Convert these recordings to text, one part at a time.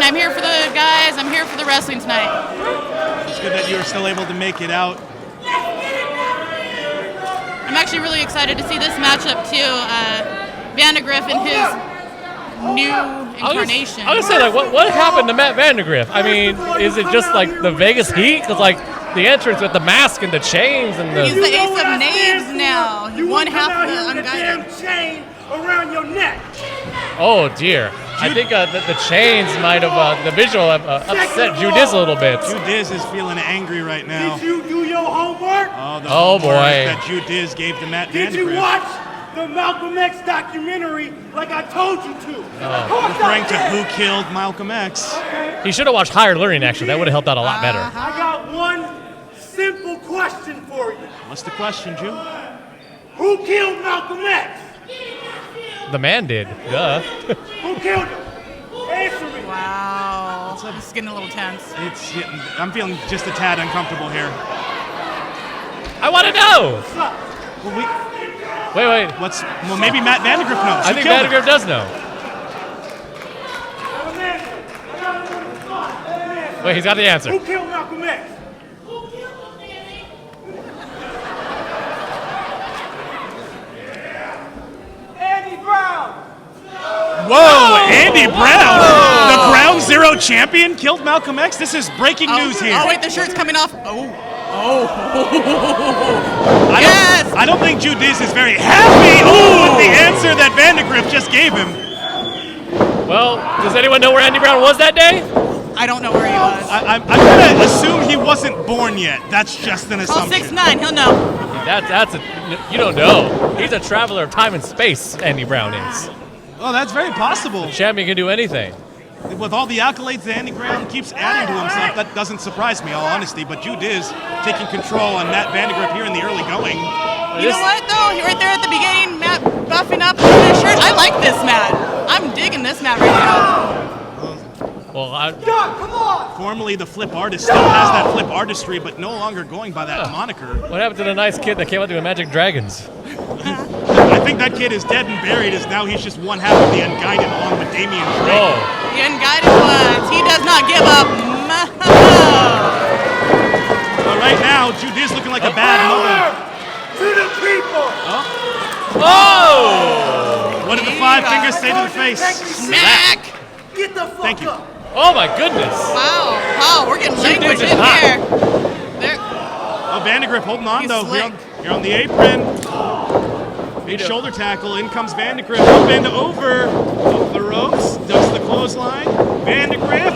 I'm here for the guys. I'm here for the wrestling tonight. It's good that you were still able to make it out. I'm actually really excited to see this matchup too. Vandagriff in his new incarnation. I was gonna say, like, what happened to Matt Vandagriff? I mean, is it just like the Vegas heat? Because like the entrance with the mask and the chains and the. He's the ace of knaves now. One half of the unguided. Chain around your neck. Oh dear. I think the chains might have, the visual upset Dizz a little bit. Dizz is feeling angry right now. Did you do your homework? Oh boy. That Dizz gave to Matt Vandagriff. Did you watch the Malcolm X documentary like I told you to? Referring to who killed Malcolm X. He should have watched Higher Learning, actually. That would have helped out a lot better. I got one simple question for you. What's the question, Jew? Who killed Malcolm X? The man did. Duh. Who killed him? Answer me. Wow. This is getting a little tense. I'm feeling just a tad uncomfortable here. I want to know. Well, Wait. Well, maybe Matt Vandagriff knows. I think Vandagriff does know. Wait, he's got the answer. Who killed Malcolm X? Andy Brown. Whoa, Andy Brown, the Ground Zero champion, killed Malcolm X. This is breaking news here. Oh wait, the shirt's coming off. I don't think Dizz is very happy with the answer that Vandagriff just gave him. Well, does anyone know where Andy Brown was that day? I don't know where he was. I'm gonna assume he wasn't born yet. That's just an Call assumption. 6'9", he'll know. You don't know. He's a traveler of time and space, Andy Brown is. Oh, that's very possible. The champion can do anything. With all the accolades that Andy Brown keeps adding to himself, that doesn't surprise me, all honesty. But Dizz taking control on Matt Vandagriff here in the early going. You know what, though? Right there at the beginning, Matt buffing up his shirt. I like this Matt. I'm digging this Matt right now. Well, come on! Formerly the Flip Artist, still has that Flip artistry, but no longer going by that moniker. What happened to the nice kid that came out to Magic Dragons? I think that kid is dead and buried, as now he's just one half of the Unguided along with Damian Drake. Oh. The Unguided ones. He does not give up. But right now, Dizz looking like a bad mother. To the people! Oh! What did the five fingers say to the face? Smack! Get the fuck Thank you. up! Oh my goodness! Wow, we're getting language in hot. here. There. Oh, Vandagriff holding on, He's though. slick. You're on the apron. Big shoulder tackle. In comes Vandagriff. Up and over. Up the ropes. Ducks the clothesline. Vandagriff.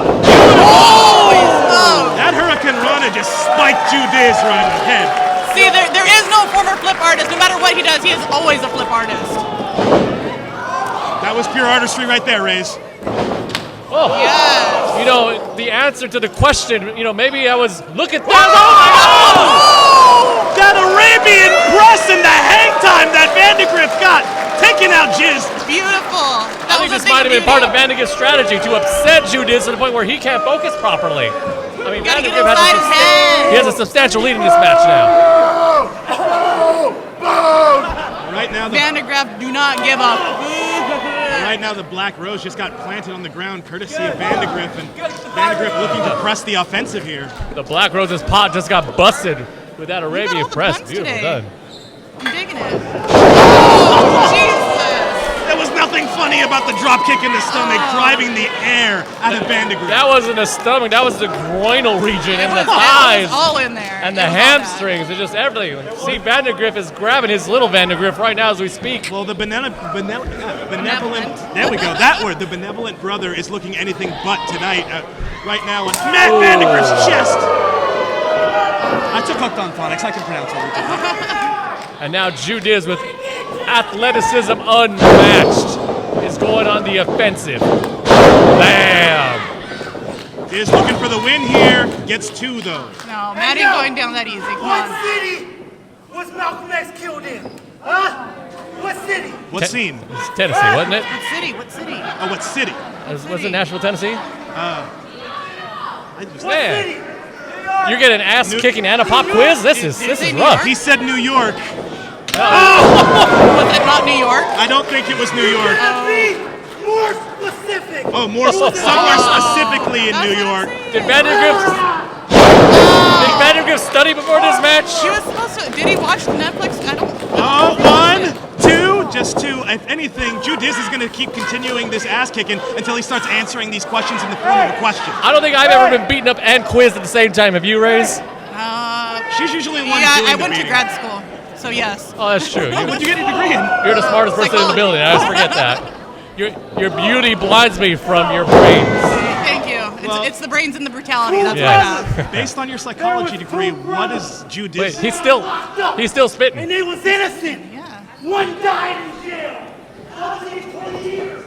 Oh! That Hurricane Rana just spiked Dizz right in the head. See, there is no former flip artist. No matter what he does, he is always a flip artist. That was pure artistry right there, Raze. Oh, yes. You know, the answer to the question, maybe I was, look at that. Oh! That Arabian press and the hang time that Vandagriff got, taking out Dizz. Beautiful. I think this might have been part of Vandagriff's strategy to upset Dizz to the point where he can't focus properly. I mean, Gotta get Vandagriff inside his head. he has a substantial lead in this match now. Right now, Vandagriff, do not give up. Right now, the Black Rose just got planted on the ground, courtesy of Vandagriff, and Vandagriff looking to press the offensive here. The Black Rose's pot just got busted with that Arabian all the press. points Beautiful today. done. I'm digging it. Oh, Jesus. There was nothing funny about the drop kick in the stomach, driving the air out of Vandagriff. That wasn't the stomach. That was the groinal region and the It thighs. was all in there. And the It was all that. hamstrings and just everything. See, Vandagriff is grabbing his little Vandagriff right now as we speak. Well, the benevolent, there we go, that word, the benevolent brother is looking anything but tonight. Right now on Matt Vandagriff's chest. I took hooked on phonics, I can pronounce everything. And now Dizz with athleticism unmatched is going on the offensive. Bam! Dizz looking for the win here, gets two though. No, Matt ain't going down that easy. Come What on. city was Malcolm X killed in? Huh? What city? What scene? It's Tennessee, wasn't it? What city? What city? Oh, what city? Was it Nashville, Tennessee? I just, What Man. city? You're getting an ass-kicking and a pop quiz? This is rough. he said New York. Was it not New York? I don't think it was New York. Be more specific. Oh, more somewhere specifically in New York. Did Vandagriff study before this match? He was supposed to. Did he watch the Netflix? I don't. Oh, 1, 2, just 2. If anything, Dizz is going to keep continuing this ass kicking until he starts answering these questions in the form of a question. I don't think I've ever been beaten up and quizzed at the same time. Have you, Raze? She's usually one Yeah, doing I the went to beating. grad school, so yes. Oh, that's true. What'd you get your degree in? You're the smartest person in the building. I always forget that. Your beauty blinds me from your brains. Thank you. Well- It's the brains and the brutality. That's Yes. what I have. Based on your psychology degree, what is Dizz? Wait, he's still spitting. And he was innocent. Yeah. One died in jail. All these 20 years.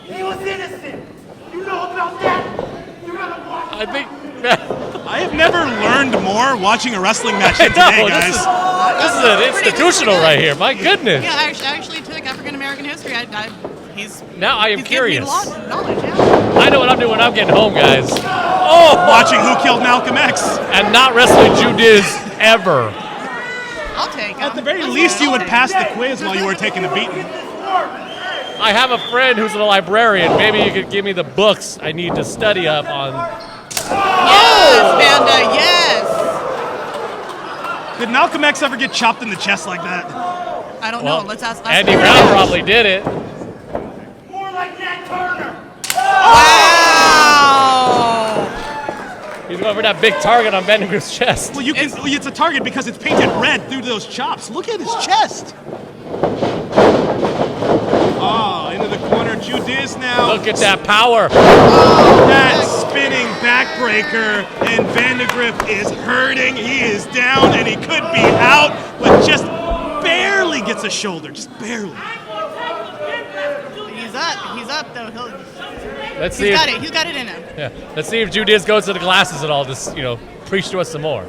He was innocent. You know about that? You're gonna watch. I think. I have never learned more watching a wrestling match than No, today, this guys. is an institutional right here. My goodness. Yeah, I actually took African American history. Now I am He's giving me curious. a lot of knowledge, yeah. I know what I'm doing when I'm getting home, guys. Oh, Watching Who Killed Malcolm X. and not wrestling Dizz ever. I'll take him. At the very least, you would pass the quiz while you were taking a beating. I have a friend who's a librarian. Maybe you could give me the books I need to study up on. Yes, Vanda, yes. Did Malcolm X ever get chopped in the chest like that? I don't Well, know. Let's ask. Andy Brown probably did it. More like Nat Turner. Wow. He's going for that big target on Vandagriff's chest. Well, you can. It's a target because it's painted red through those chops. Look at his chest. Oh, into the corner, Dizz now. Look at that power. That spinning backbreaker, and Vandagriff is hurting. He is down, and he could be out, but just barely gets a shoulder, just barely. He's up. He's up though. Let's see. He's If, got it. He's got it in him. yeah. Let's see if Dizz goes to the glasses and all this. Preach to us some more.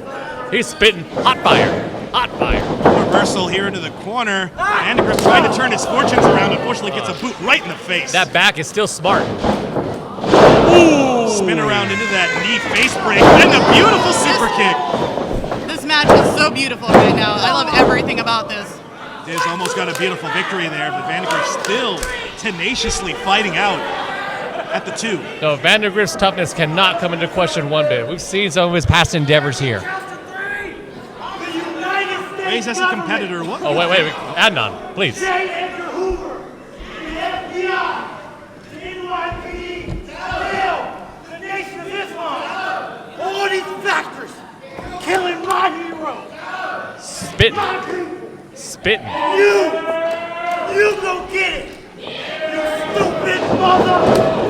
He's spitting hot fire. Hot fire. Reversal here into the corner. Vandagriff trying to turn his fortunes around, unfortunately gets a boot right in the face. That back is still smart. Spin around into that knee face break, and a beautiful super kick. This match is so beautiful right now. I love everything about this. Dizz almost got a beautiful victory there, but Vandagriff still tenaciously fighting out at the 2. No, Vandagriff's toughness cannot come into question one bit. We've seen some of his past endeavors here. Raze as a competitor. What? Oh, wait. Adnan, please. J. Edgar Hoover, the FBI, the NYPD, hell, the Nation of Islam, all these factors killing my hero. Spitting. My people. Spitting. You go get it. You stupid mother.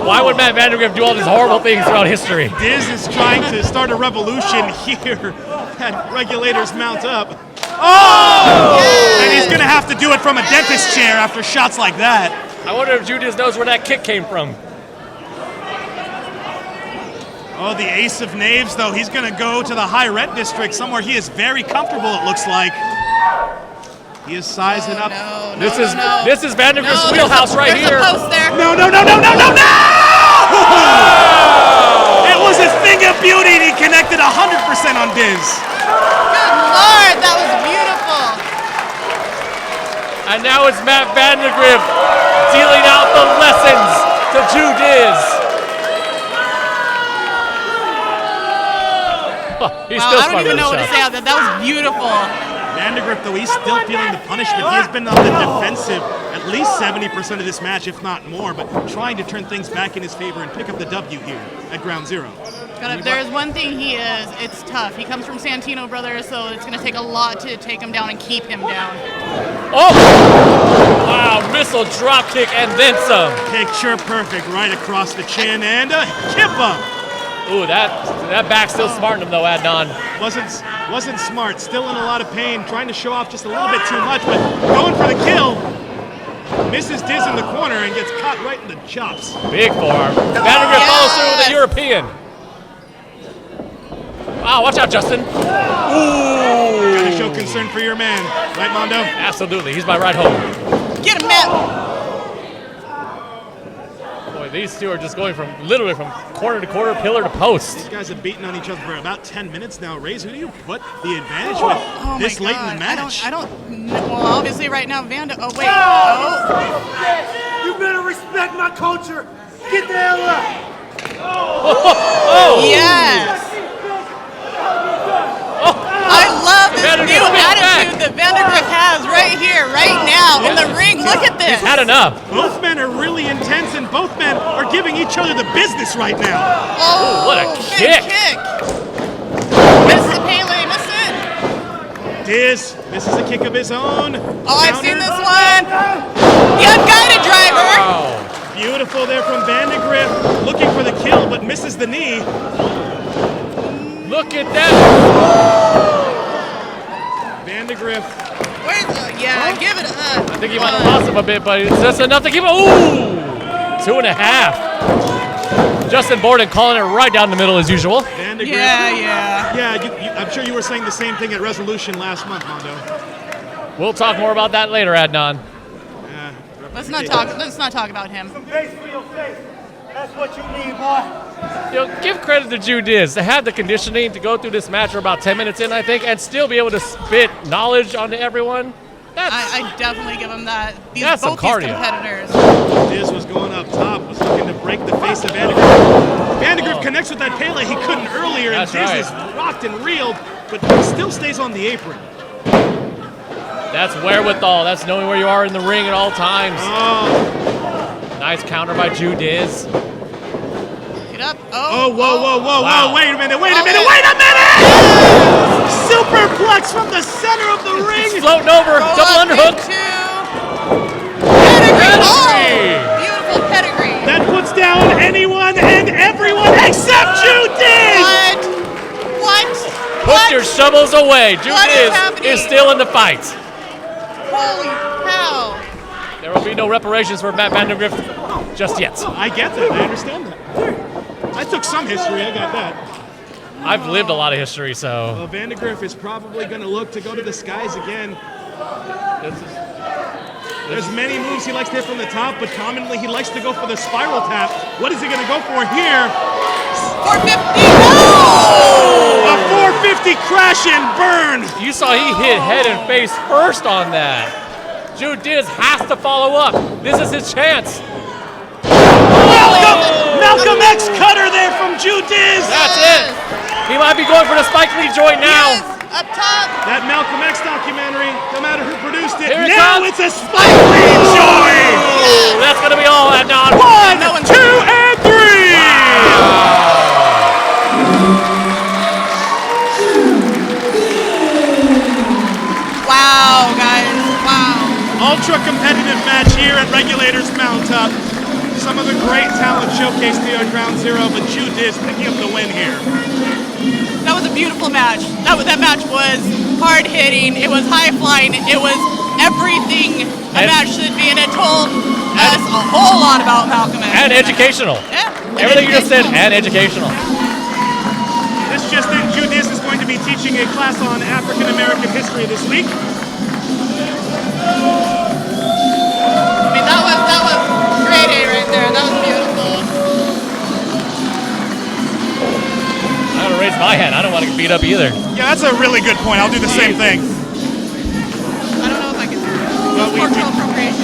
Why would Matt Vandagriff do all these horrible things throughout history? Dizz is trying to start a revolution here at Regulators mount up. Oh! And he's going to have to do it from a dentist chair after shots like that. I wonder if Dizz knows where that kick came from. Oh, the ace of knaves, though. He's going to go to the high red district, somewhere he is very comfortable, it looks like. He is sizing up. No, This is Vandagriff's wheelhouse right there's here. a post there. No! It was a thing of beauty, and he connected 100% on Dizz. Good Lord, that was beautiful. And now it's Matt Vandagriff dealing out the lessons to Dizz. He's Wow, still I don't smart even with know the what to shot. say on that. That was beautiful. Vandagriff, though, he's still feeling the punishment. He has been on the defensive at least 70% of this match, if not more, but trying to turn things back in his favor and pick up the W here at Ground Zero. But if there's one thing he is, it's tough. He comes from Santino Brothers, so it's going to take a lot to take him down and keep him down. Oh! Wow, missile drop kick and then some. Picture perfect right across the chin and a kippa. Ooh, that back's still smarting him though, Adnan. Wasn't smart. Still in a lot of pain. Trying to show off just a little bit too much, but going for the kill. Misses Dizz in the corner and gets caught right in the chops. Big forearm. Vandagriff follows through with a European. Wow, watch out, Justin. Ooh. Gotta show concern for your man, right, Mondo? Absolutely, he's my ride home. Get him, Matt. Boy, these two are just going literally from corner to corner, pillar to post. These guys have beaten on each other for about 10 minutes now. Raze, who do you put the advantage with this late in the match? I don't know. Well, obviously right now, Vanda. Oh, wait. Oh. You better respect my culture Get the hell up! Oh! Yes. I love this Vandagriff new went attitude that Vandagriff has right here, right now, in the ring. Look at this. He's had enough. Both men are really intense, and both men are giving each other the business right now. Oh, what a big kick. Misses the Pele, missed it. Dizz misses a kick of his own. Oh, I've seen this one. The unguided driver. Wow. Beautiful there from Vandagriff, looking for the kill, but misses the knee. Look at that. Vandagriff. Where's the, yeah, give it up. I think he might have lost him a bit, but it's just enough to keep it. Ooh! 2.5. Justin Borden calling it right down the middle as usual. Vandagriff. Yeah. Yeah, I'm sure you were saying the same thing at Resolution last month, Mondo. We'll talk more about that later, Adnan. Let's not talk about him. Some base for your face. That's what you need, boy. You know, give credit to Dizz to have the conditioning to go through this match for about 10 minutes in, I think, and still be able to spit knowledge onto everyone. I definitely give him that. That's some Both these cardio. competitors. Dizz was going up top, was looking to break the face of Vandagriff. Vandagriff connects with that Pele he couldn't earlier, and That's Dizz right. is rocked and reeled, but still stays on the apron. That's wherewithal. That's knowing where you are in the ring at all times. Oh, Nice counter by Dizz. Get up. oh, whoa, Wow. wait a minute. Yes. Superplex from the center of the ring. He's floating over. Go Double up underhook. into pedigree. Oh, beautiful pedigree. That puts down anyone and everyone except Dizz. What? Put your shovels away. What is Dizz happening? is still in the fight. Holy cow. There will be no reparations for Matt Vandagriff just yet. I get that. I understand that. I took some history. I got that. I've lived a lot of history, so Well, Vandagriff is probably going to look to go to the skies again. There's many moves he likes to hit from the top, but commonly he likes to go for the spiral tap. What is he going to go for here? 450. No! A 450 crash and burn. you saw he hit head and face first on that. Dizz has to follow up. This is his chance. Malcolm X cutter there from Dizz. That's it. He might be going for the Spike Lee joint now. Yes, up top. That Malcolm X documentary, no matter who produced it, Here it now comes. it's a Spike Lee joint. Ooh, that's gonna be all that non. 1, 2, and 3. Wow, guys. Wow. Ultra competitive match here at Regulators Mount Up. Some of the great talent showcased here at Ground Zero, but Dizz picking up the win here. That was a beautiful match. That match was hard hitting. It was high flying. It was everything a match should be, and it told us a whole lot about Malcolm X. And educational. Yeah. Everything you just said, and educational. This just in, Dizz is going to be teaching a class on African American history this week. I mean, that was grade A right there. That was beautiful. I'm gonna raise my hand. I don't want to get beat up either. Yeah, that's a really good point. I'll do the same thing. I don't know if I can do that. Well, Cultural appropriation.